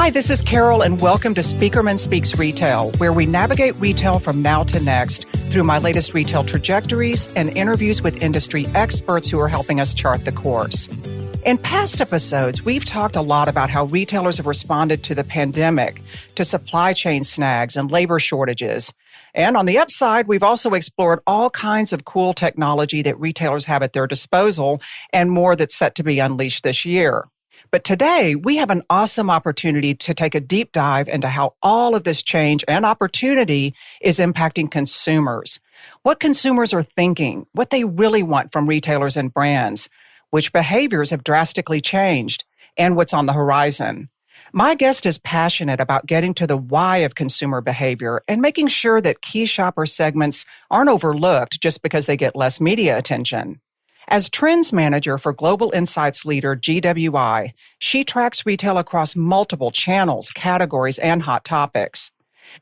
Hi, this is Carol, and welcome to Speakerman Speaks Retail, where we navigate retail from now to next through my latest retail trajectories and interviews with industry experts who are helping us chart the course. In past episodes, we've talked a lot about how retailers have responded to the pandemic, to supply chain snags and labor shortages. And on the upside, we've also explored all kinds of cool technology that retailers have at their disposal and more that's set to be unleashed this year. But today, we have an awesome opportunity to take a deep dive into how all of this change and opportunity is impacting consumers. What consumers are thinking, what they really want from retailers and brands, which behaviors have drastically changed, and what's on the horizon. My guest is passionate about getting to the why of consumer behavior and making sure that key shopper segments aren't overlooked just because they get less media attention. As trends manager for global insights leader GWI, she tracks retail across multiple channels, categories, and hot topics.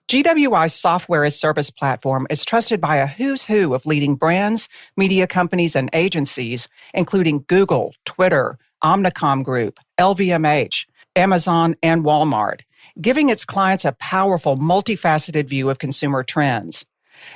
GWI's software as service platform is trusted by a who's who of leading brands, media companies, and agencies, including Google, Twitter, Omnicom Group, LVMH, Amazon, and Walmart, giving its clients a powerful, multifaceted view of consumer trends.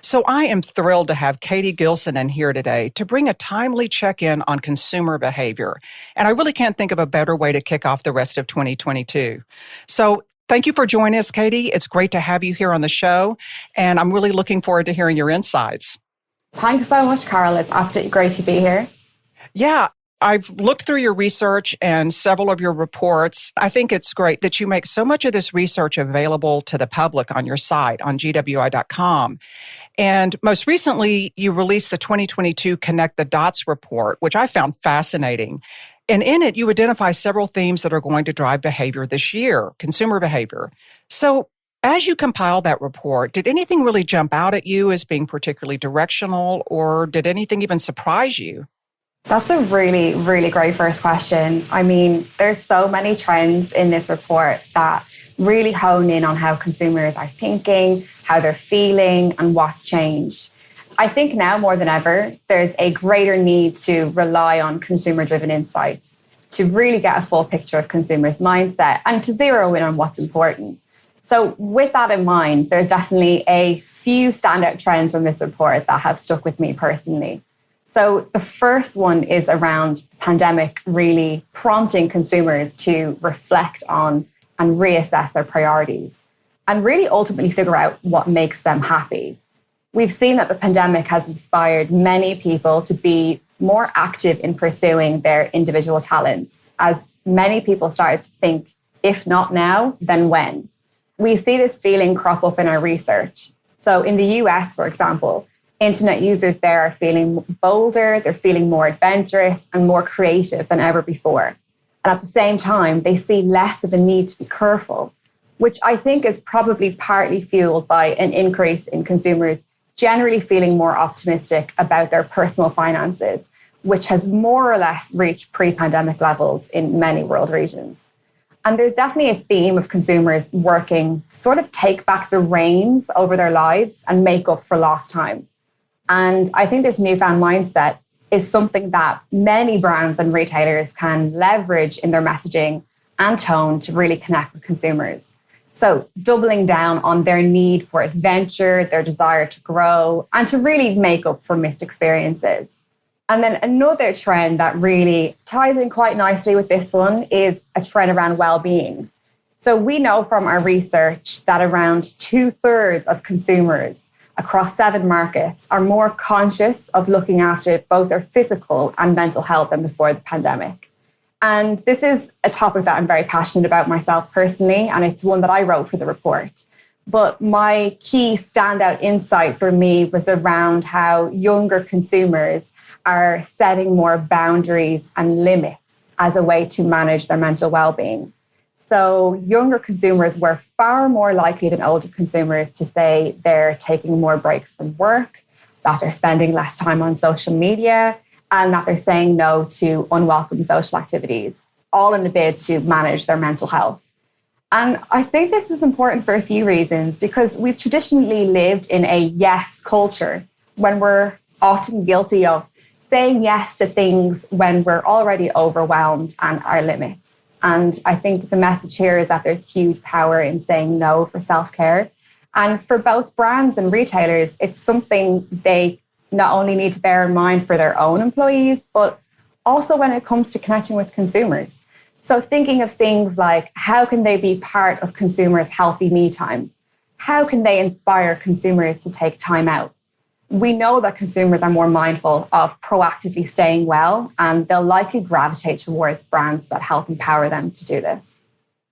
So I am thrilled to have Katie Gilsenen here today to bring a timely check-in on consumer behavior. And I really can't think of a better way to kick off the rest of 2022. So thank you for joining us, Katie. It's great to have you here on the show, and I'm really looking forward to hearing your insights. Thanks so much, Carol. It's absolutely great to be here. Yeah. I've looked through your research and several of your reports. I think it's great that you make so much of this research available to the public on your site, on GWI.com. And most recently, you released the 2022 Connect the Dots report, which I found fascinating. And in it, you identify several themes that are going to drive behavior this year, consumer behavior. So as you compiled that report, did anything really jump out at you as being particularly directional, or did anything even surprise you? That's a really, really great first question. I mean, there's so many trends in this report that really hone in on how consumers are thinking, how they're feeling, and what's changed. I think now more than ever, there's a greater need to rely on consumer-driven insights to really get a full picture of consumers' mindset and to zero in on what's important. So with that in mind, there's definitely a few standout trends from this report that have stuck with me personally. So the first one is around pandemic really prompting consumers to reflect on and reassess their priorities and really ultimately figure out what makes them happy. We've seen that the pandemic has inspired many people to be more active in pursuing their individual talents, as many people started to think, if not now, then when? We see this feeling crop up in our research. So in the US, for example, internet users there are feeling bolder, they're feeling more adventurous and more creative than ever before. And at the same time, they see less of a need to be careful, which I think is probably partly fueled by an increase in consumers generally feeling more optimistic about their personal finances, which has more or less reached pre-pandemic levels in many world regions. And there's definitely a theme of consumers working to sort of take back the reins over their lives and make up for lost time. And I think this newfound mindset is something that many brands and retailers can leverage in their messaging and tone to really connect with consumers. So doubling down on their need for adventure, their desire to grow, and to really make up for missed experiences. And then another trend that really ties in quite nicely with this one is a trend around well-being. So we know from our research that around 2/3 of consumers across 7 markets are more conscious of looking after both their physical and mental health than before the pandemic. And this is a topic that I'm very passionate about myself personally, and it's one that I wrote for the report. But my key standout insight for me was around how younger consumers are setting more boundaries and limits as a way to manage their mental well-being. So younger consumers were far more likely than older consumers to say they're taking more breaks from work, that they're spending less time on social media, and that they're saying no to unwelcome social activities, all in the bid to manage their mental health. And I think this is important for a few reasons, because we've traditionally lived in a yes culture when we're often guilty of saying yes to things when we're already overwhelmed and our limits. And I think the message here is that there's huge power in saying no for self-care. And for both brands and retailers, it's something they not only need to bear in mind for their own employees, but also when it comes to connecting with consumers. So thinking of things like, how can they be part of consumers' healthy me time? How can they inspire consumers to take time out? We know that consumers are more mindful of proactively staying well, and they'll likely gravitate towards brands that help empower them to do this.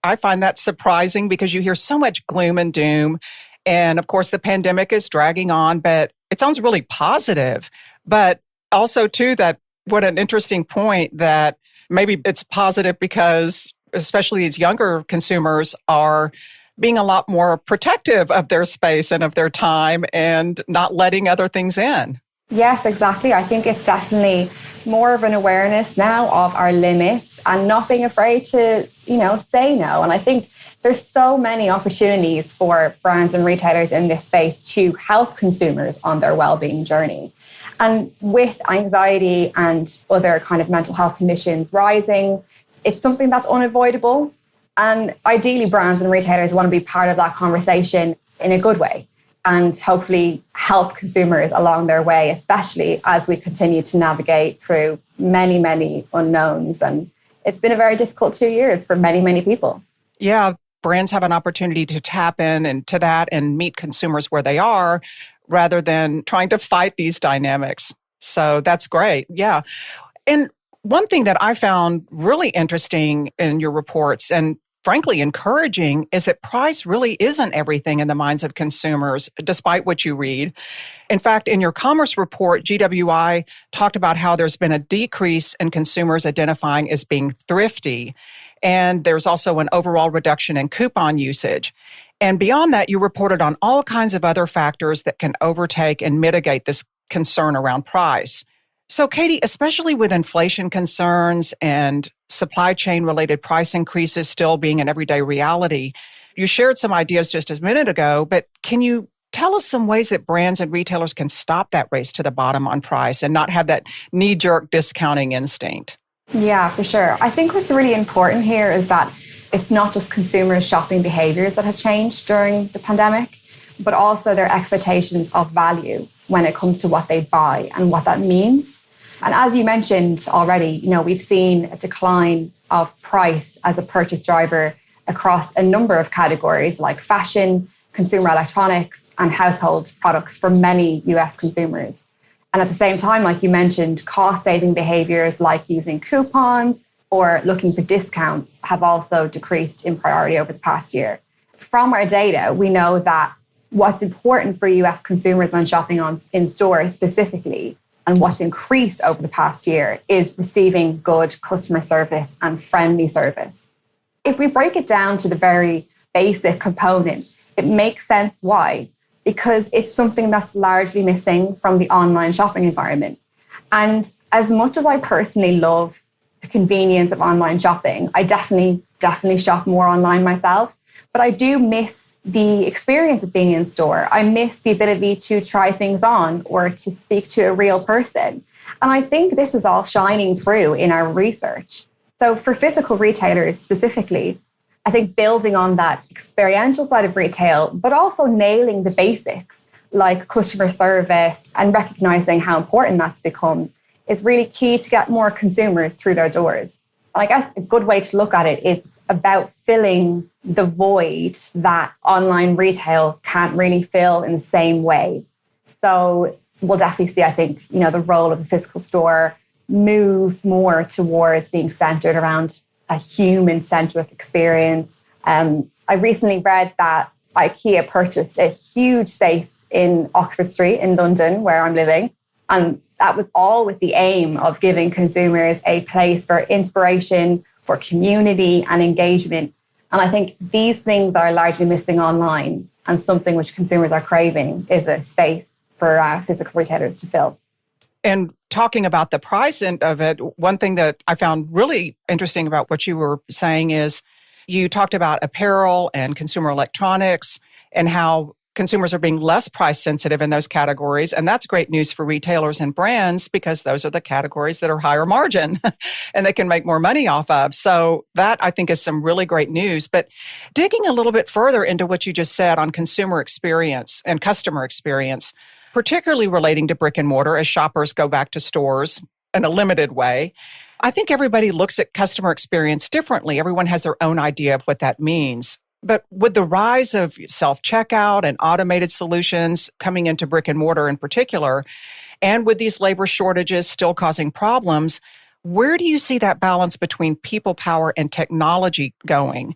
I find that surprising because you hear so much gloom and doom. And of course, the pandemic is dragging on, but it sounds really positive. But also, too, that what an interesting point that maybe it's positive because especially these younger consumers are being a lot more protective of their space and of their time and not letting other things in. Yes, exactly. I think it's definitely more of an awareness now of our limits and not being afraid to, say no. And I think there's so many opportunities for brands and retailers in this space to help consumers on their well-being journey. And with anxiety and other kind of mental health conditions rising, it's something that's unavoidable. And ideally, brands and retailers want to be part of that conversation in a good way and hopefully help consumers along their way, especially as we continue to navigate through many, many unknowns. And it's been a very difficult 2 years for many, many people. Yeah, brands have an opportunity to tap in and to that and meet consumers where they are rather than trying to fight these dynamics. So that's great. Yeah. And one thing that I found really interesting in your reports and frankly encouraging is that price really isn't everything in the minds of consumers, despite what you read. In fact, in your commerce report, GWI talked about how there's been a decrease in consumers identifying as being thrifty. And there's also an overall reduction in coupon usage. And beyond that, you reported on all kinds of other factors that can overtake and mitigate this concern around price. So, Katie, especially with inflation concerns and supply chain related price increases still being an everyday reality, you shared some ideas just a minute ago, but can you tell us some ways that brands and retailers can stop that race to the bottom on price and not have that knee-jerk discounting instinct? Yeah, for sure. I think what's really important here is that it's not just consumers' shopping behaviors that have changed during the pandemic, but also their expectations of value when it comes to what they buy and what that means. And as you mentioned already, we've seen a decline of price as a purchase driver across a number of categories like fashion, consumer electronics, and household products for many US consumers. And at the same time, like you mentioned, cost-saving behaviors like using coupons or looking for discounts have also decreased in priority over the past year. From our data, we know that what's important for US consumers when shopping in stores specifically, and what's increased over the past year, is receiving good customer service and friendly service. If we break it down to the very basic component, it makes sense why. Because it's something that's largely missing from the online shopping environment. And as much as I personally love the convenience of online shopping, I definitely shop more online myself, but I do miss the experience of being in store. I miss the ability to try things on or to speak to a real person. And I think this is all shining through in our research. So for physical retailers specifically, I think building on that experiential side of retail, but also nailing the basics like customer service and recognizing how important that's become is really key to get more consumers through their doors. And I guess a good way to look at it is about filling the void that online retail can't really fill in the same way. So we'll definitely see, I think, the role of the physical store move more towards being centered around a human-centric experience. I recently read that IKEA purchased a huge space in Oxford Street in London, where I'm living. And that was all with the aim of giving consumers a place for inspiration, for community and engagement. And I think these things are largely missing online, and something which consumers are craving is a space for physical retailers to fill. And talking about the price end of it, one thing that I found really interesting about what you were saying is you talked about apparel and consumer electronics and how consumers are being less price sensitive in those categories. And that's great news for retailers and brands because those are the categories that are higher margin and they can make more money off of. So that I think is some really great news. But digging a little bit further into what you just said on consumer experience and customer experience, particularly relating to brick and mortar as shoppers go back to stores in a limited way, I think everybody looks at customer experience differently. Everyone has their own idea of what that means. But with the rise of self-checkout and automated solutions coming into brick and mortar in particular, and with these labor shortages still causing problems, where do you see that balance between people power and technology going?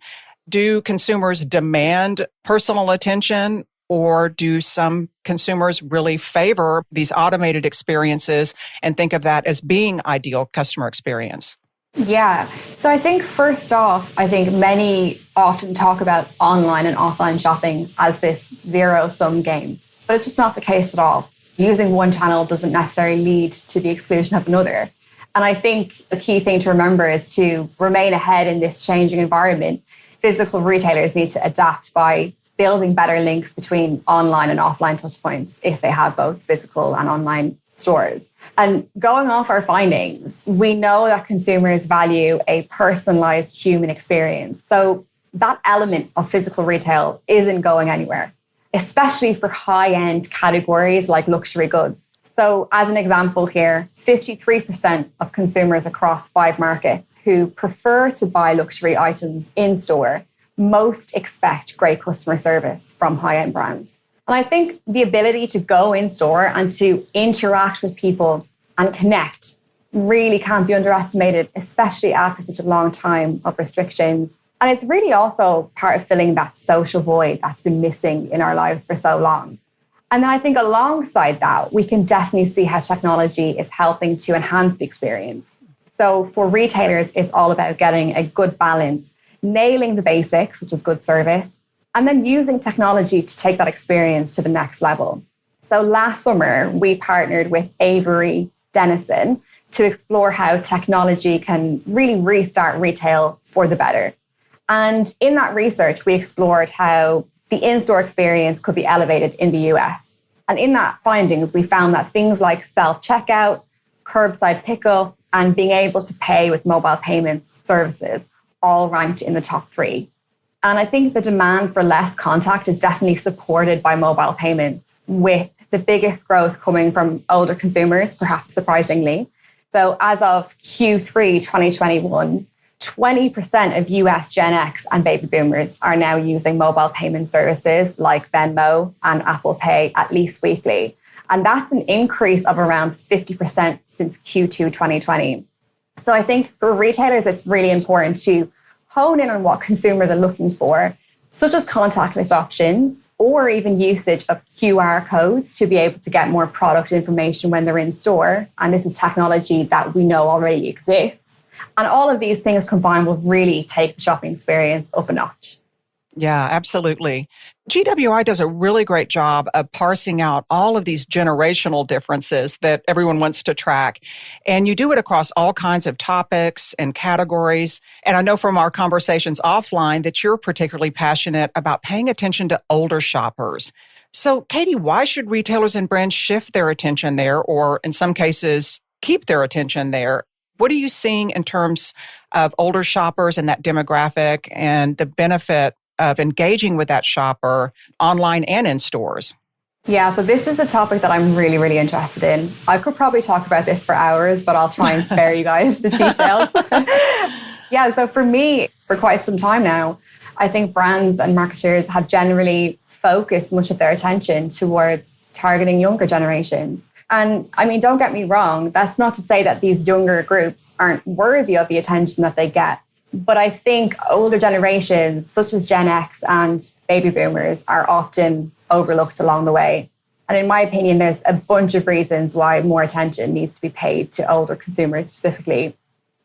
Do consumers demand personal attention, or do some consumers really favor these automated experiences and think of that as being ideal customer experience? Yeah. So I think first off, I think many often talk about online and offline shopping as this zero-sum game, but it's just not the case at all. Using one channel doesn't necessarily lead to the exclusion of another. And I think the key thing to remember is to remain ahead in this changing environment. Physical retailers need to adapt by building better links between online and offline touchpoints if they have both physical and online stores. And going off our findings, we know that consumers value a personalized human experience. So that element of physical retail isn't going anywhere, especially for high-end categories like luxury goods. So as an example here, 53% of consumers across 5 markets who prefer to buy luxury items in store most expect great customer service from high-end brands. And I think the ability to go in store and to interact with people and connect really can't be underestimated, especially after such a long time of restrictions. And it's really also part of filling that social void that's been missing in our lives for so long. And then I think alongside that, we can definitely see how technology is helping to enhance the experience. So for retailers, it's all about getting a good balance, nailing the basics, which is good service, and then using technology to take that experience to the next level. So last summer, we partnered with Avery Dennison to explore how technology can really restart retail for the better. And in that research, we explored how the in-store experience could be elevated in the US. And in that findings, we found that things like self-checkout, curbside pickup, and being able to pay with mobile payments services all ranked in the top 3. And I think the demand for less contact is definitely supported by mobile payments, with the biggest growth coming from older consumers, perhaps surprisingly. So as of Q3 2021, 20% of US Gen X and baby boomers are now using mobile payment services like Venmo and Apple Pay at least weekly. And that's an increase of around 50% since Q2 2020. So I think for retailers, it's really important to hone in on what consumers are looking for, such as contactless options or even usage of QR codes to be able to get more product information when they're in store. And this is technology that we know already exists. And all of these things combined will really take the shopping experience up a notch. Yeah, absolutely. GWI does a really great job of parsing out all of these generational differences that everyone wants to track. And you do it across all kinds of topics and categories. And I know from our conversations offline that you're particularly passionate about paying attention to older shoppers. So, Katie, why should retailers and brands shift their attention there, or in some cases, keep their attention there? What are you seeing in terms of older shoppers and that demographic and the benefit of engaging with that shopper online and in stores? Yeah, so this is a topic that I'm really, really interested in. I could probably talk about this for hours, but I'll try and spare you guys the details. Yeah, so for me, for quite some time now, I think brands and marketers have generally focused much of their attention towards targeting younger generations. And I mean, don't get me wrong, that's not to say that these younger groups aren't worthy of the attention that they get. But I think older generations, such as Gen X and baby boomers, are often overlooked along the way. And in my opinion, there's a bunch of reasons why more attention needs to be paid to older consumers specifically.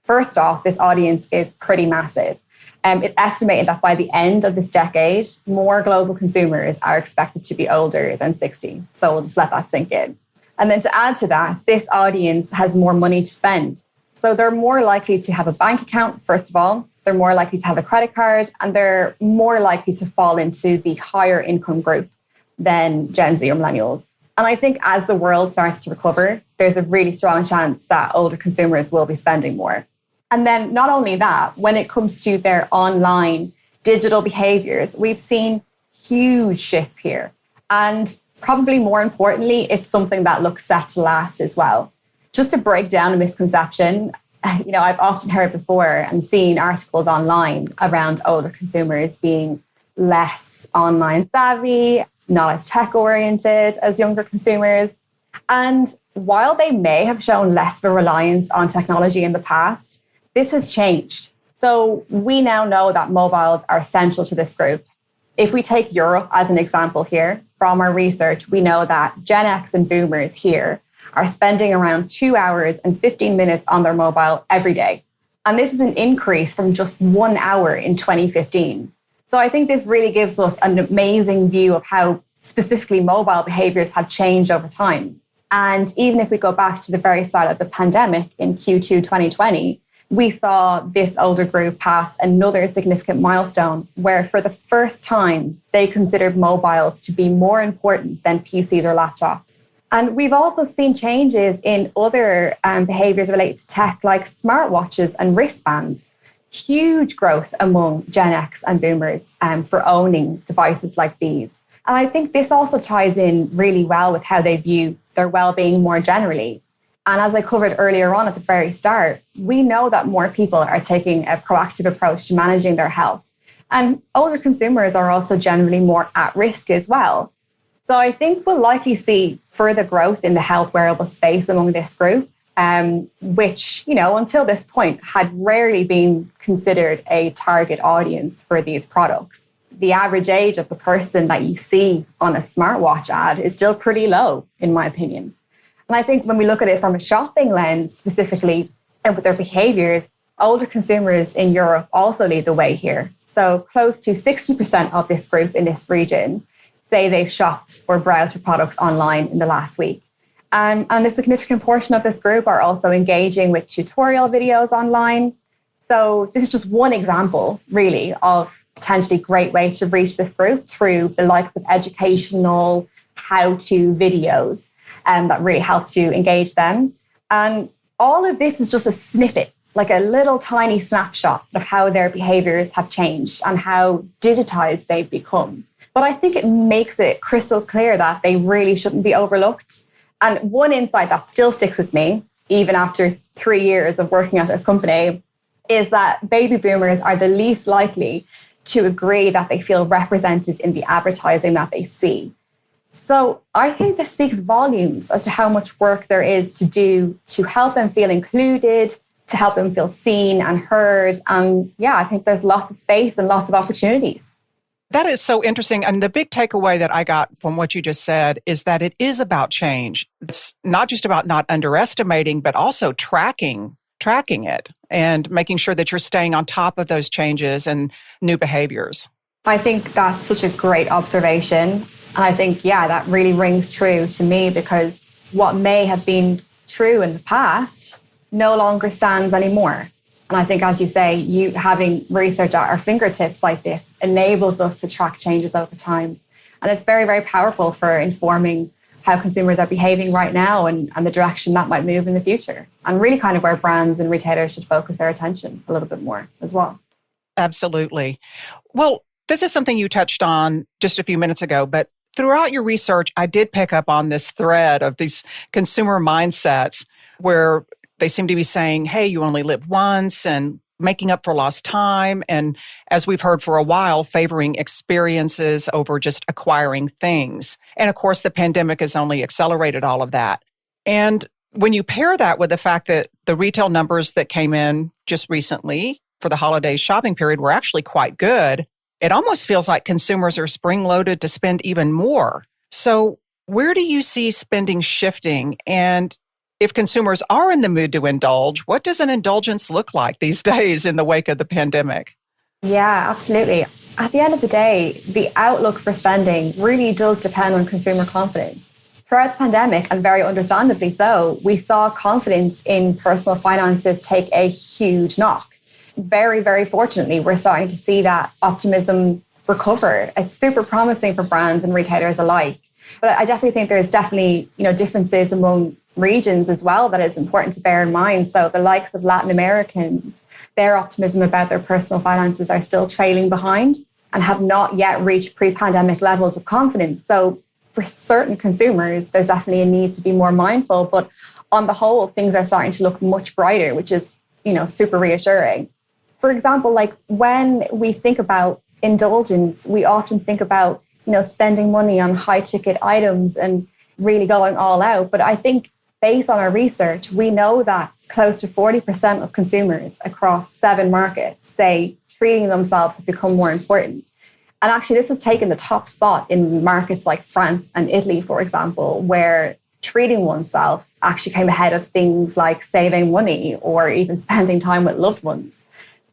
First off, this audience is pretty massive. It's estimated that by the end of this decade, more global consumers are expected to be older than 60. So we'll just let that sink in. And then to add to that, this audience has more money to spend. So they're more likely to have a bank account, first of all. They're more likely to have a credit card, and they're more likely to fall into the higher income group. than Gen Z or millennials. And I think as the world starts to recover, there's a really strong chance that older consumers will be spending more. And then not only that, when it comes to their online digital behaviors, we've seen huge shifts here. And probably more importantly, it's something that looks set to last as well. Just to break down a misconception, I've often heard before and seen articles online around older consumers being less online savvy, not as tech-oriented as younger consumers. And while they may have shown less of a reliance on technology in the past, this has changed. So we now know that mobiles are essential to this group. If we take Europe as an example here, from our research, we know that Gen X and boomers here are spending around 2 hours and 15 minutes on their mobile every day. And this is an increase from just 1 hour in 2015. So I think this really gives us an amazing view of how specifically mobile behaviors have changed over time. And even if we go back to the very start of the pandemic in Q2 2020, we saw this older group pass another significant milestone where for the first time, they considered mobiles to be more important than PCs or laptops. And we've also seen changes in other behaviors related to tech like smartwatches and wristbands. Huge growth among Gen X and boomers for owning devices like these. And I think this also ties in really well with how they view their well-being more generally. And as I covered earlier on at the very start, we know that more people are taking a proactive approach to managing their health. And older consumers are also generally more at risk as well. So I think we'll likely see further growth in the health wearable space among this group, which, until this point had rarely been considered a target audience for these products. The average age of the person that you see on a smartwatch ad is still pretty low, in my opinion. And I think when we look at it from a shopping lens specifically and with their behaviors, older consumers in Europe also lead the way here. So close to 60% of this group in this region say they've shopped or browsed for products online in the last week. And a significant portion of this group are also engaging with tutorial videos online. So this is just one example, really, of potentially great way to reach this group through the likes of educational how-to videos that really help to engage them. And all of this is just a snippet, like a little tiny snapshot of how their behaviors have changed and how digitized they've become. But I think it makes it crystal clear that they really shouldn't be overlooked. And one insight that still sticks with me, even after 3 years of working at this company, is that baby boomers are the least likely to agree that they feel represented in the advertising that they see. So I think this speaks volumes as to how much work there is to do to help them feel included, to help them feel seen and heard. And I think there's lots of space and lots of opportunities. That is so interesting. And the big takeaway that I got from what you just said is that it is about change. It's not just about not underestimating, but also tracking it and making sure that you're staying on top of those changes and new behaviors. I think that's such a great observation. And I think, that really rings true to me because what may have been true in the past no longer stands anymore. And I think, as you say, you having research at our fingertips like this enables us to track changes over time. And it's very, very powerful for informing how consumers are behaving right now and the direction that might move in the future. And really kind of where brands and retailers should focus their attention a little bit more as well. Absolutely. Well, this is something you touched on just a few minutes ago, but throughout your research, I did pick up on this thread of these consumer mindsets where they seem to be saying, hey, you only live once and making up for lost time. And as we've heard for a while, favoring experiences over just acquiring things. And of course, the pandemic has only accelerated all of that. And when you pair that with the fact that the retail numbers that came in just recently for the holiday shopping period were actually quite good, it almost feels like consumers are spring-loaded to spend even more. So where do you see spending shifting? And if consumers are in the mood to indulge, what does an indulgence look like these days in the wake of the pandemic? Yeah, absolutely. At the end of the day, the outlook for spending really does depend on consumer confidence. Throughout the pandemic, and very understandably so, we saw confidence in personal finances take a huge knock. Very, very fortunately, we're starting to see that optimism recover. It's super promising for brands and retailers alike. But I definitely think there's definitely, differences among regions as well that is important to bear in mind. So the likes of Latin Americans, their optimism about their personal finances are still trailing behind and have not yet reached pre-pandemic levels of confidence. So for certain consumers, there's definitely a need to be more mindful. But on the whole, things are starting to look much brighter, which is, super reassuring. For example, like when we think about indulgence, we often think about, spending money on high ticket items and really going all out. But I think based on our research, we know that close to 40% of consumers across 7 markets say treating themselves has become more important. And actually, this has taken the top spot in markets like France and Italy, for example, where treating oneself actually came ahead of things like saving money or even spending time with loved ones.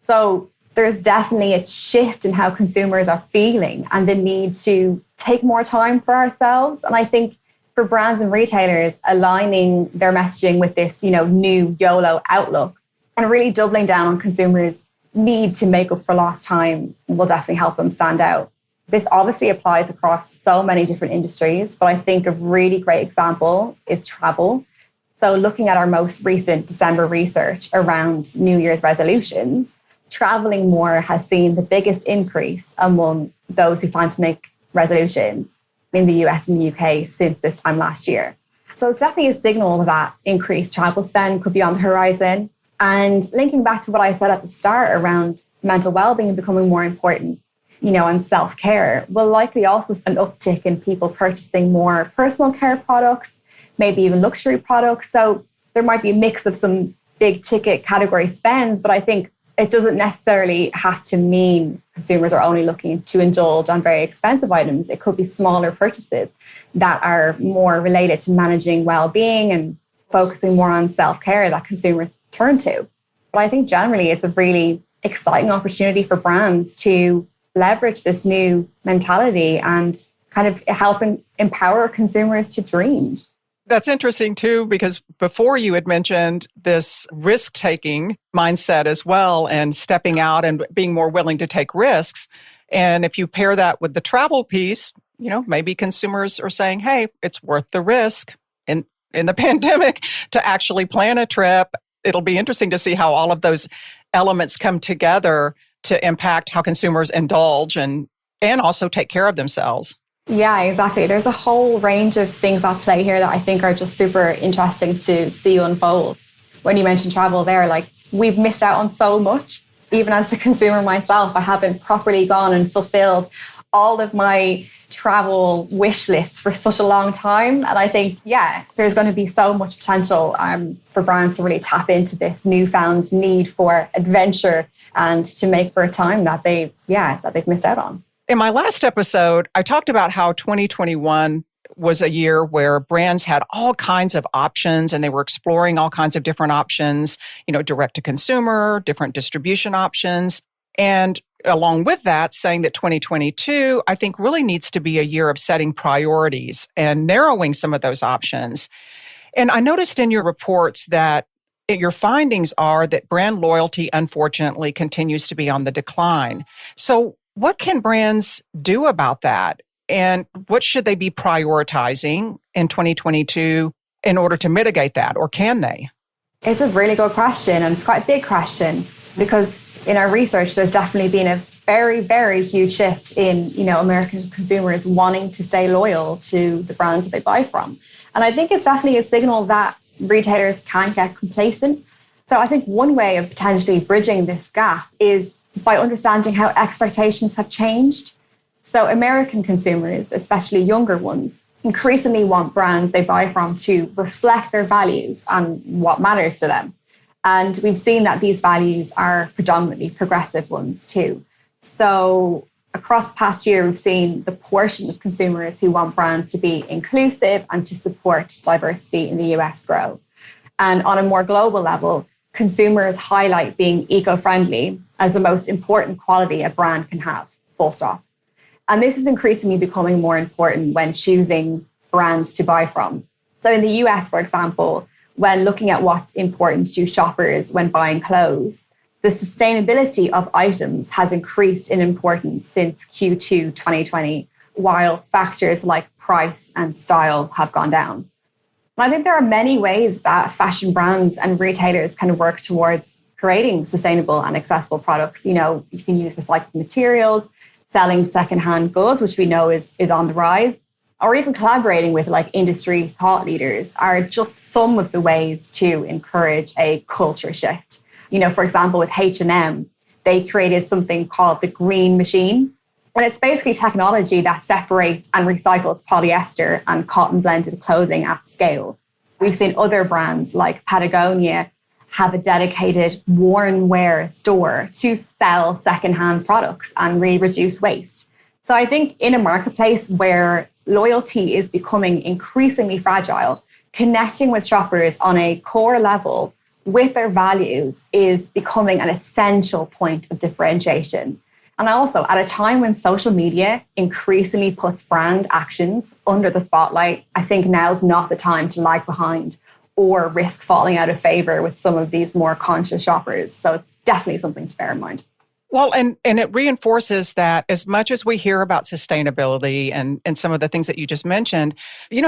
So there's definitely a shift in how consumers are feeling and the need to take more time for ourselves. And I think for brands and retailers, aligning their messaging with this, new YOLO outlook and really doubling down on consumers' need to make up for lost time will definitely help them stand out. This obviously applies across so many different industries, but I think a really great example is travel. So looking at our most recent December research around New Year's resolutions, traveling more has seen the biggest increase among those who plan to make resolutions in the US and the UK since this time last year. So it's definitely a signal that increased travel spend could be on the horizon. And linking back to what I said at the start around mental well-being becoming more important, and self-care, will likely also see an uptick in people purchasing more personal care products, maybe even luxury products. So there might be a mix of some big ticket category spends, but I think it doesn't necessarily have to mean consumers are only looking to indulge on very expensive items. It could be smaller purchases that are more related to managing well-being and focusing more on self-care that consumers turn to. But I think generally it's a really exciting opportunity for brands to leverage this new mentality and kind of help empower consumers to dream. That's interesting too, because before you had mentioned this risk-taking mindset as well and stepping out and being more willing to take risks. And if you pair that with the travel piece, maybe consumers are saying, hey, it's worth the risk in the pandemic to actually plan a trip. It'll be interesting to see how all of those elements come together to impact how consumers indulge and also take care of themselves. Yeah, exactly. There's a whole range of things at play here that I think are just super interesting to see unfold. When you mentioned travel there, like we've missed out on so much. Even as a consumer myself, I haven't properly gone and fulfilled all of my travel wish lists for such a long time. And I think, there's going to be so much potential for brands to really tap into this newfound need for adventure and to make for a time that they've missed out on. In my last episode, I talked about how 2021 was a year where brands had all kinds of options and they were exploring all kinds of different options, direct to consumer, different distribution options. And along with that, saying that 2022, I think really needs to be a year of setting priorities and narrowing some of those options. And I noticed in your reports that your findings are that brand loyalty, unfortunately, continues to be on the decline. So what can brands do about that? And what should they be prioritizing in 2022 in order to mitigate that? Or can they? It's a really good question. And it's quite a big question because in our research, there's definitely been a very, very huge shift in, American consumers wanting to stay loyal to the brands that they buy from. And I think it's definitely a signal that retailers can't get complacent. So I think one way of potentially bridging this gap is by understanding how expectations have changed. So American consumers, especially younger ones, increasingly want brands they buy from to reflect their values and what matters to them. And we've seen that these values are predominantly progressive ones too. So across the past year, we've seen the portion of consumers who want brands to be inclusive and to support diversity in the US grow. And on a more global level, consumers highlight being eco-friendly as the most important quality a brand can have, full stop. And this is increasingly becoming more important when choosing brands to buy from. So in the US, for example, when looking at what's important to shoppers when buying clothes, the sustainability of items has increased in importance since Q2 2020, while factors like price and style have gone down. And I think there are many ways that fashion brands and retailers can work towards creating sustainable and accessible products. You can use recycled materials, selling secondhand goods, which we know is on the rise, or even collaborating with industry thought leaders are just some of the ways to encourage a culture shift. For example, with H&M, they created something called the Green Machine. And it's basically technology that separates and recycles polyester and cotton blended clothing at scale. We've seen other brands like Patagonia have a dedicated worn wear store to sell secondhand products and really reduce waste. So I think in a marketplace where loyalty is becoming increasingly fragile, connecting with shoppers on a core level with their values is becoming an essential point of differentiation. And also, at a time when social media increasingly puts brand actions under the spotlight, I think now's not the time to lag behind or risk falling out of favor with some of these more conscious shoppers. So it's definitely something to bear in mind. Well, and it reinforces that as much as we hear about sustainability and some of the things that you just mentioned,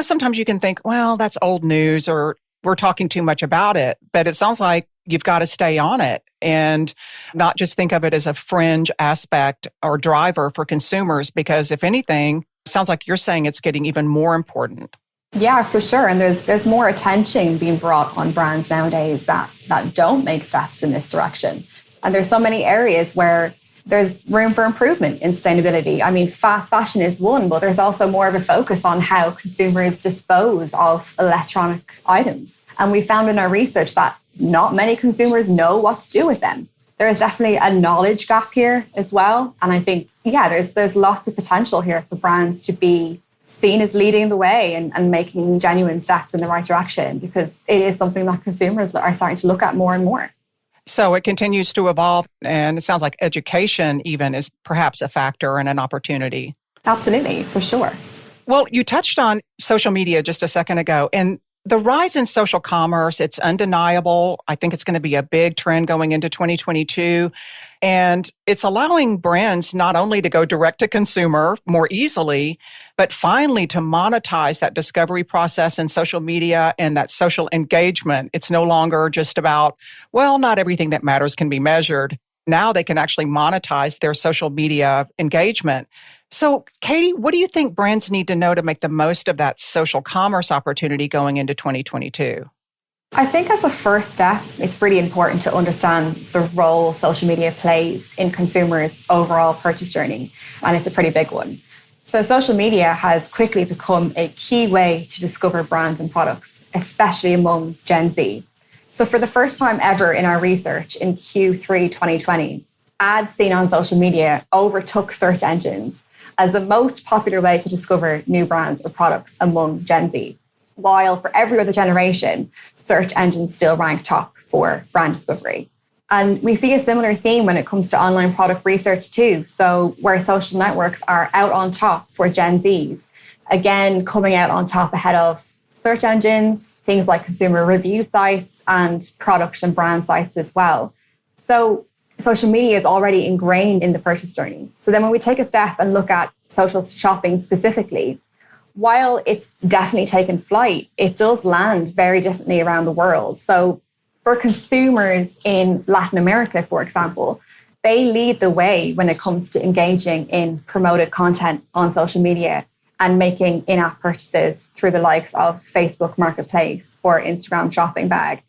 sometimes you can think, well, that's old news or we're talking too much about it. But it sounds like you've got to stay on it and not just think of it as a fringe aspect or driver for consumers, because if anything, it sounds like you're saying it's getting even more important. Yeah, for sure. And there's more attention being brought on brands nowadays that don't make steps in this direction. And there's so many areas where there's room for improvement in sustainability. I mean, fast fashion is one, but there's also more of a focus on how consumers dispose of electronic items. And we found in our research that not many consumers know what to do with them. There is definitely a knowledge gap here as well. And I think, there's lots of potential here for brands to be seen as leading the way and making genuine steps in the right direction, because it is something that consumers are starting to look at more and more. So it continues to evolve, and it sounds like education even is perhaps a factor and an opportunity. Absolutely, for sure. Well, you touched on social media just a second ago, and the rise in social commerce, it's undeniable. I think it's going to be a big trend going into 2022. And it's allowing brands not only to go direct to consumer more easily, but finally to monetize that discovery process in social media and that social engagement. It's no longer just about, well, not everything that matters can be measured. Now they can actually monetize their social media engagement. So, Katie, what do you think brands need to know to make the most of that social commerce opportunity going into 2022? I think as a first step, it's really important to understand the role social media plays in consumers' overall purchase journey. And it's a pretty big one. So social media has quickly become a key way to discover brands and products, especially among Gen Z. So for the first time ever in our research in Q3 2020, ads seen on social media overtook search engines as the most popular way to discover new brands or products among Gen Z. While for every other generation, search engines still rank top for brand discovery. And we see a similar theme when it comes to online product research too. So where social networks are out on top for Gen Zs, again, coming out on top ahead of search engines, things like consumer review sites and product and brand sites as well. So social media is already ingrained in the purchase journey. So then when we take a step and look at social shopping specifically, while it's definitely taken flight, it does land very differently around the world. So for consumers in Latin America, for example, they lead the way when it comes to engaging in promoted content on social media and making in-app purchases through the likes of Facebook Marketplace or Instagram Shopping Bag.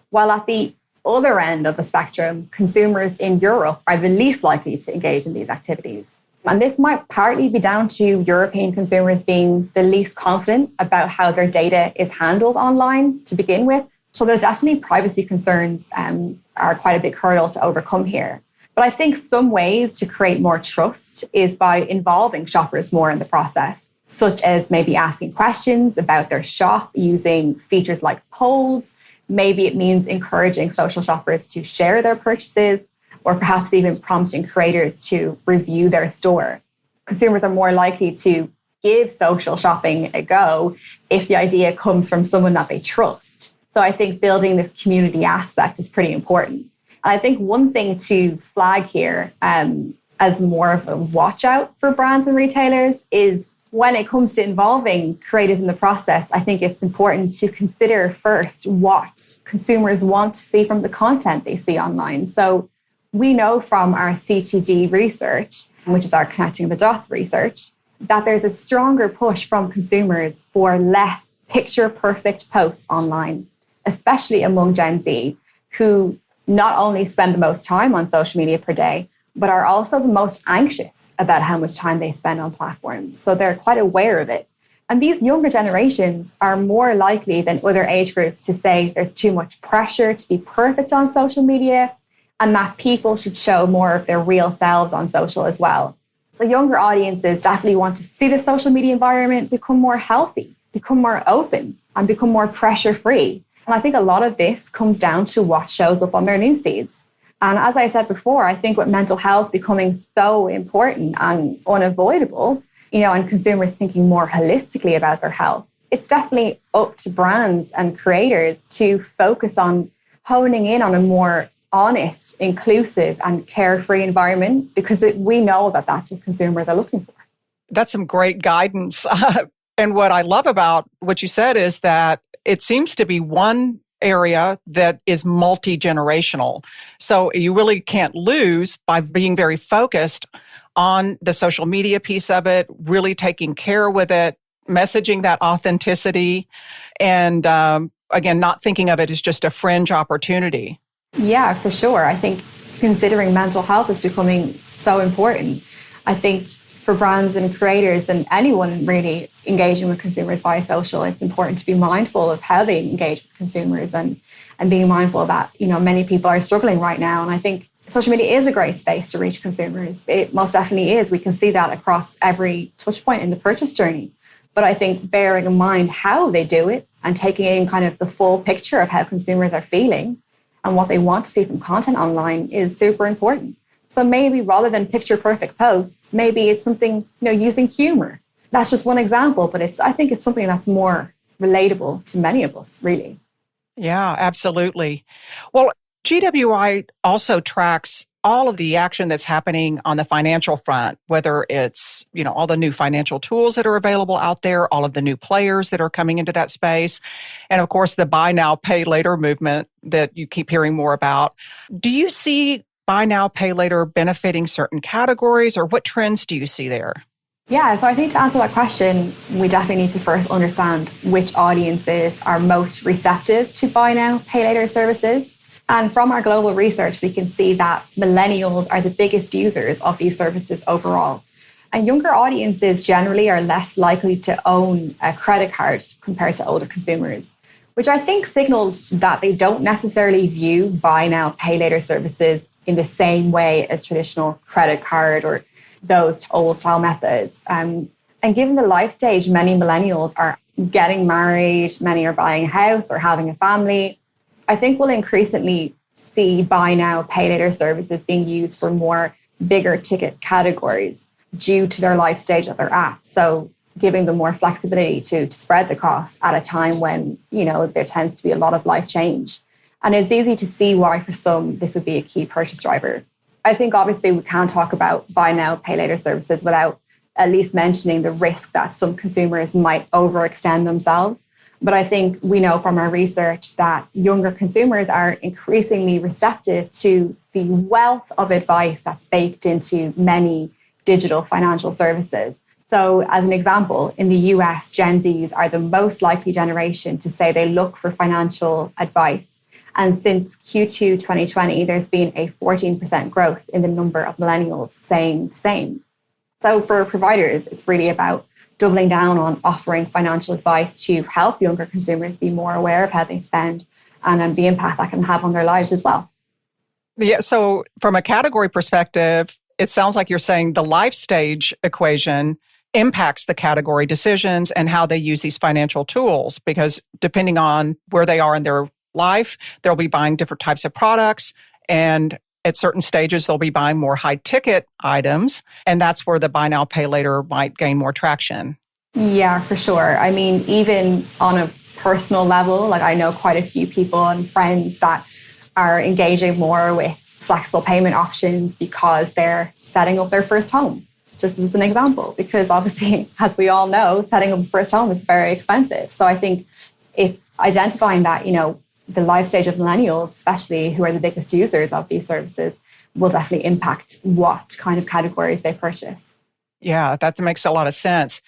While at the other end of the spectrum, consumers in Europe are the least likely to engage in these activities. And this might partly be down to European consumers being the least confident about how their data is handled online to begin with. So there's definitely privacy concerns are quite a big hurdle to overcome here. But I think some ways to create more trust is by involving shoppers more in the process, such as maybe asking questions about their shop using features like polls. Maybe it means encouraging social shoppers to share their purchases, or perhaps even prompting creators to review their store. Consumers are more likely to give social shopping a go if the idea comes from someone that they trust. So I think building this community aspect is pretty important. I think one thing to flag here as more of a watch out for brands and retailers is when it comes to involving creators in the process, I think it's important to consider first what consumers want to see from the content they see online. So we know from our CTG research, which is our Connecting the Dots research, that there's a stronger push from consumers for less picture-perfect posts online, especially among Gen Z, who not only spend the most time on social media per day, but are also the most anxious about how much time they spend on platforms. So they're quite aware of it. And these younger generations are more likely than other age groups to say there's too much pressure to be perfect on social media and that people should show more of their real selves on social as well. So younger audiences definitely want to see the social media environment become more healthy, become more open, and become more pressure-free. And I think a lot of this comes down to what shows up on their news feeds. And as I said before, I think with mental health becoming so important and unavoidable, and consumers thinking more holistically about their health, it's definitely up to brands and creators to focus on honing in on a more honest, inclusive, and carefree environment, because we know that that's what consumers are looking for. That's some great guidance. And what I love about what you said is that it seems to be one area that is multi-generational. So you really can't lose by being very focused on the social media piece of it, really taking care with it, messaging that authenticity, and again, not thinking of it as just a fringe opportunity. Yeah, for sure. I think considering mental health is becoming so important. I think for brands and creators and anyone really engaging with consumers via social, it's important to be mindful of how they engage with consumers and being mindful that, many people are struggling right now. And I think social media is a great space to reach consumers. It most definitely is. We can see that across every touch point in the purchase journey. But I think bearing in mind how they do it and taking in kind of the full picture of how consumers are feeling and what they want to see from content online is super important. So maybe rather than picture perfect posts, maybe it's something, using humor. That's just one example, but I think it's something that's more relatable to many of us, really. Yeah, absolutely. Well, GWI also tracks all of the action that's happening on the financial front, whether it's, all the new financial tools that are available out there, all of the new players that are coming into that space, and of course, the buy now, pay later movement that you keep hearing more about. Do you see buy now, pay later benefiting certain categories, or what trends do you see there? Yeah, so I think to answer that question, we definitely need to first understand which audiences are most receptive to buy now, pay later services. And from our global research, we can see that millennials are the biggest users of these services overall. And younger audiences generally are less likely to own a credit card compared to older consumers, which I think signals that they don't necessarily view buy now, pay later services in the same way as traditional credit card or those old style methods. And given the life stage, many millennials are getting married, many are buying a house or having a family. I think we'll increasingly see buy now, pay later services being used for more bigger ticket categories due to their life stage that they're at. So giving them more flexibility to spread the cost at a time when, there tends to be a lot of life change. And it's easy to see why for some this would be a key purchase driver. I think obviously we can't talk about buy now, pay later services without at least mentioning the risk that some consumers might overextend themselves. But I think we know from our research that younger consumers are increasingly receptive to the wealth of advice that's baked into many digital financial services. So as an example, in the US, Gen Zs are the most likely generation to say they look for financial advice. And since Q2 2020, there's been a 14% growth in the number of millennials saying the same. So for providers, it's really about doubling down on offering financial advice to help younger consumers be more aware of how they spend and the impact that can have on their lives as well. Yeah, so from a category perspective, it sounds like you're saying the life stage equation impacts the category decisions and how they use these financial tools, because depending on where they are in their life, they'll be buying different types of products, and at certain stages, they'll be buying more high-ticket items, and that's where the buy now, pay later might gain more traction. Yeah, for sure. I mean, even on a personal level, like I know quite a few people and friends that are engaging more with flexible payment options because they're setting up their first home, just as an example. Because obviously, as we all know, setting up a first home is very expensive. So I think it's identifying that, the life stage of millennials, especially who are the biggest users of these services, will definitely impact what kind of categories they purchase. Yeah, that makes a lot of sense.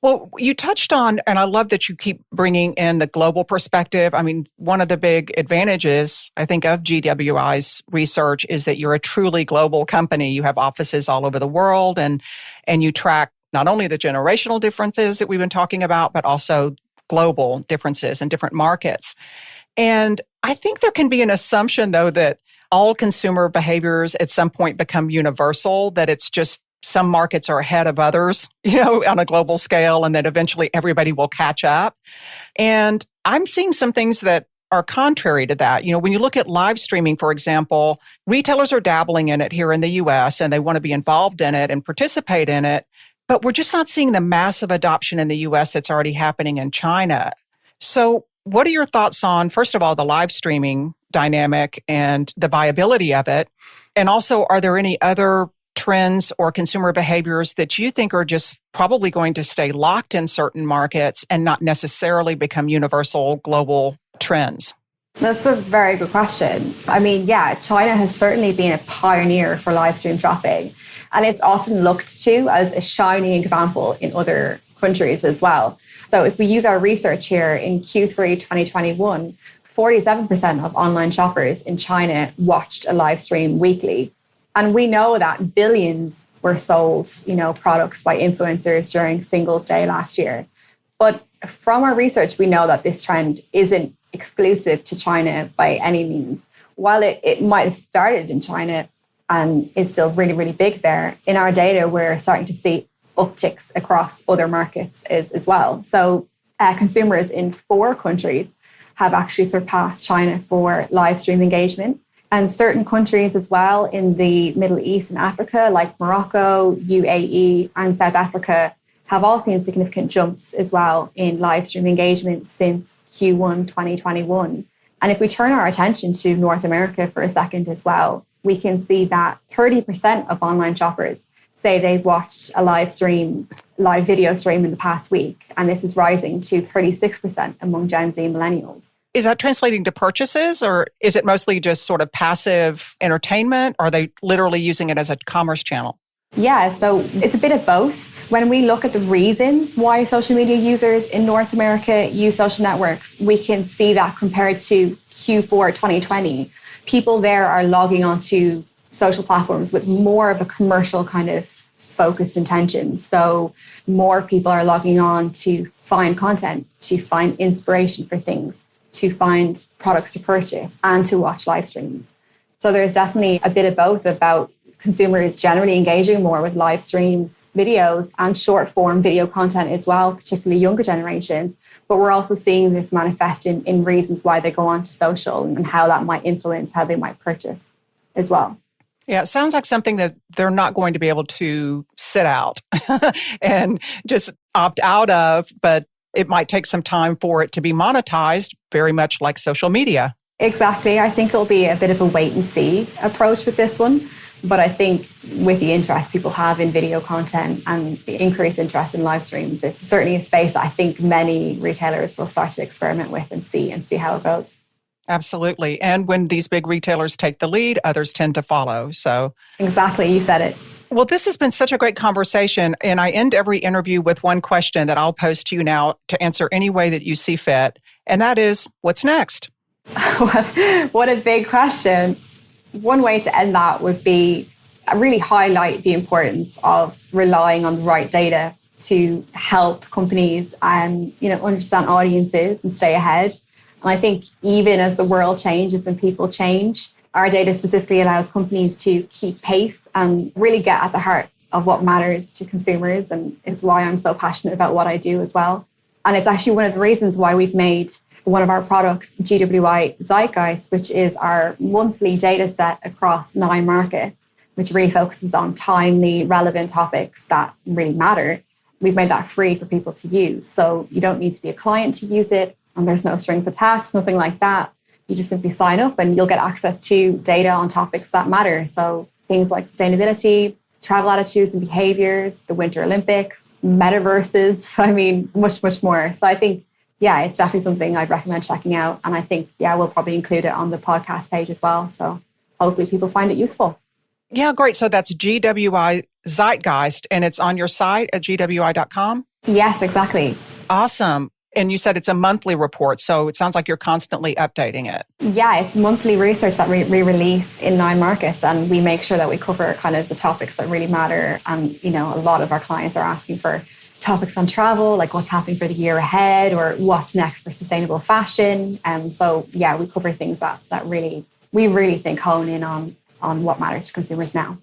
Well, you touched on, and I love that you keep bringing in the global perspective. I mean, one of the big advantages, I think, of GWI's research is that you're a truly global company. You have offices all over the world, and you track not only the generational differences that we've been talking about, but also global differences in different markets. And I think there can be an assumption, though, that all consumer behaviors at some point become universal, that it's just some markets are ahead of others, on a global scale, and that eventually everybody will catch up. And I'm seeing some things that are contrary to that. When you look at live streaming, for example, retailers are dabbling in it here in the US and they want to be involved in it and participate in it, but we're just not seeing the massive adoption in the US that's already happening in China. So what are your thoughts on, first of all, the live streaming dynamic and the viability of it? And also, are there any other trends or consumer behaviors that you think are just probably going to stay locked in certain markets and not necessarily become universal global trends? That's a very good question. I mean, yeah, China has certainly been a pioneer for live stream shopping, and it's often looked to as a shining example in other countries as well. So if we use our research here in Q3 2021, 47% of online shoppers in China watched a live stream weekly. And we know that billions were sold, products by influencers during Singles Day last year. But from our research, we know that this trend isn't exclusive to China by any means. While it might have started in China and is still really, really big there, in our data, we're starting to see upticks across other markets as well. So consumers in 4 countries have actually surpassed China for live stream engagement. And certain countries as well in the Middle East and Africa, like Morocco, UAE, and South Africa, have all seen significant jumps as well in live stream engagement since Q1 2021. And if we turn our attention to North America for a second as well, we can see that 30% of online shoppers say they've watched a live video stream in the past week. And this is rising to 36% among Gen Z millennials. Is that translating to purchases, or is it mostly just sort of passive entertainment? Or are they literally using it as a commerce channel? Yeah, so it's a bit of both. When we look at the reasons why social media users in North America use social networks, we can see that compared to Q4 2020, people there are logging onto social platforms with more of a commercial kind of focused intentions. So more people are logging on to find content, to find inspiration for things, to find products to purchase, and to watch live streams. So there's definitely a bit of both about consumers generally engaging more with live streams, videos, and short form video content as well, particularly younger generations. But we're also seeing this manifest in reasons why they go onto social and how that might influence how they might purchase as well. Yeah, it sounds like something that they're not going to be able to sit out and just opt out of, but it might take some time for it to be monetized, very much like social media. Exactly. I think it'll be a bit of a wait and see approach with this one. But I think with the interest people have in video content and the increased interest in live streams, it's certainly a space that I think many retailers will start to experiment with and see how it goes. Absolutely. And when these big retailers take the lead, others tend to follow. So exactly, you said it. Well, this has been such a great conversation. And I end every interview with one question that I'll pose to you now to answer any way that you see fit. And that is, what's next? What a big question. One way to end that would be really highlight the importance of relying on the right data to help companies understand audiences and stay ahead. And I think even as the world changes and people change, our data specifically allows companies to keep pace and really get at the heart of what matters to consumers. And it's why I'm so passionate about what I do as well. And it's actually one of the reasons why we've made one of our products, GWI Zeitgeist, which is our monthly data set across 9 markets, which really focuses on timely, relevant topics that really matter. We've made that free for people to use. So you don't need to be a client to use it, and there's no strings attached, nothing like that. you just simply sign up and you'll get access to data on topics that matter. So things like sustainability, travel attitudes and behaviors, the Winter Olympics, metaverses, I mean, much, much more. So I think, yeah, it's definitely something I'd recommend checking out. And I think, yeah, we'll probably include it on the podcast page as well. So hopefully people find it useful. Yeah, great. So that's GWI Zeitgeist, and it's on your site at GWI.com? Yes, exactly. Awesome. And you said it's a monthly report, so it sounds like you're constantly updating it. Yeah, it's monthly research that we release in 9 markets, and we make sure that we cover kind of the topics that really matter. And, you know, a lot of our clients are asking for topics on travel, like what's happening for the year ahead or what's next for sustainable fashion. So, yeah, we cover things that we really think hone in on what matters to consumers now.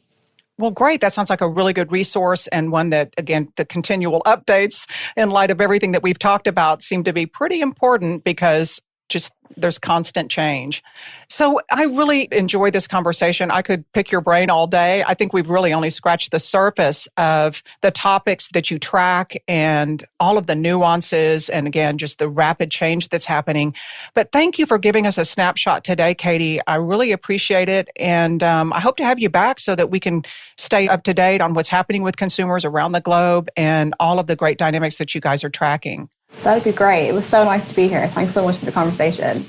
Well, great. That sounds like a really good resource, and one that, again, the continual updates in light of everything that we've talked about seem to be pretty important because just there's constant change. So I really enjoy this conversation. I could pick your brain all day. I think we've really only scratched the surface of the topics that you track and all of the nuances and, again, just the rapid change that's happening. But thank you for giving us a snapshot today, Katie. I really appreciate it. And I hope to have you back so that we can stay up to date on what's happening with consumers around the globe and all of the great dynamics that you guys are tracking. That would be great. It was so nice to be here. Thanks so much for the conversation.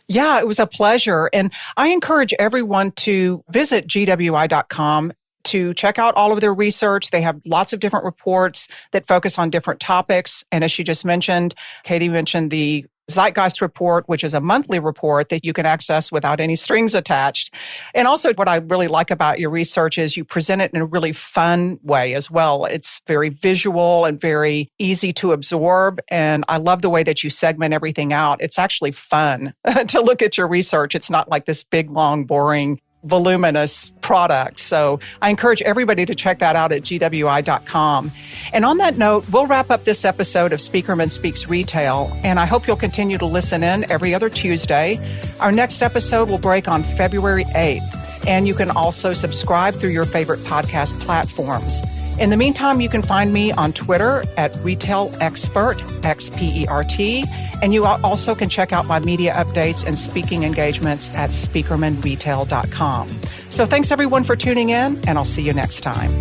Yeah, it was a pleasure. And I encourage everyone to visit GWI.com to check out all of their research. They have lots of different reports that focus on different topics. And as she just mentioned, Katie mentioned the Zeitgeist report, which is a monthly report that you can access without any strings attached. And also what I really like about your research is you present it in a really fun way as well. It's very visual and very easy to absorb. And I love the way that you segment everything out. It's actually fun to look at your research. It's not like this big, long, boring, voluminous product. So I encourage everybody to check that out at GWI.com. And on that note, we'll wrap up this episode of Speakerman Speaks Retail, and I hope you'll continue to listen in every other Tuesday. Our next episode will break on February 8th, and you can also subscribe through your favorite podcast platforms. In the meantime, you can find me on Twitter at Retail Expert, XPERT, and you also can check out my media updates and speaking engagements at speakermanretail.com. So thanks everyone for tuning in, and I'll see you next time.